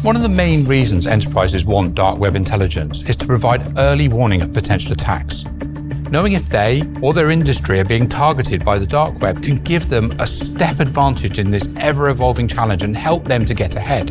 One of the main reasons enterprises want dark web intelligence is to provide early warning of potential attacks. Knowing if they or their industry are being targeted by the dark web can give them a step advantage in this ever-evolving challenge and help them to get ahead.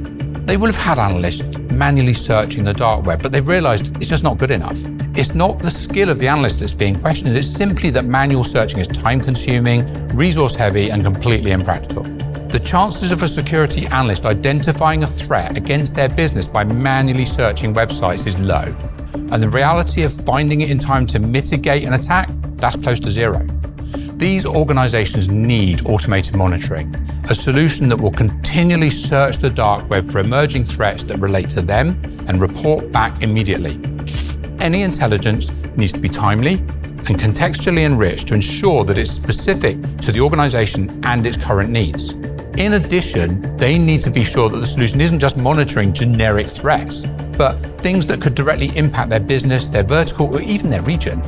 They will have had analysts manually searching the dark web, but they've realized it's just not good enough. It's not the skill of the analyst that's being questioned, it's simply that manual searching is time-consuming, resource-heavy, and completely impractical. The chances of a security analyst identifying a threat against their business by manually searching websites is low. And the reality of finding it in time to mitigate an attack, that's close to zero. These organizations need automated monitoring, a solution that will continually search the dark web for emerging threats that relate to them and report back immediately. Any intelligence needs to be timely and contextually enriched to ensure that it's specific to the organization and its current needs. In addition, they need to be sure that the solution isn't just monitoring generic threats, but things that could directly impact their business, their vertical, or even their region.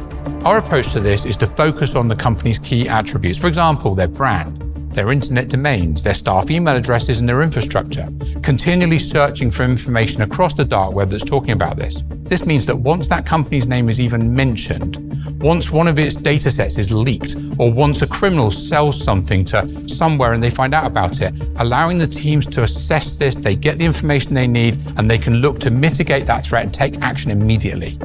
Our approach to this is to focus on the company's key attributes, for example, their brand, their internet domains, their staff email addresses, and their infrastructure, continually searching for information across the dark web that's talking about this. This means that once that company's name is even mentioned, once one of its datasets is leaked, or once a criminal sells something to somewhere and they find out about it, allowing the teams to assess this, they get the information they need, and they can look to mitigate that threat and take action immediately.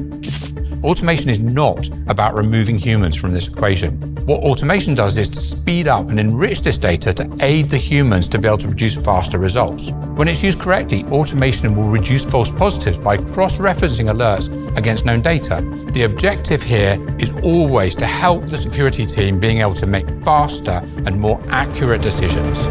Automation is not about removing humans from this equation. What automation does is to speed up and enrich this data to aid the humans to be able to produce faster results. When it's used correctly, automation will reduce false positives by cross-referencing alerts against known data. The objective here is always to help the security team being able to make faster and more accurate decisions.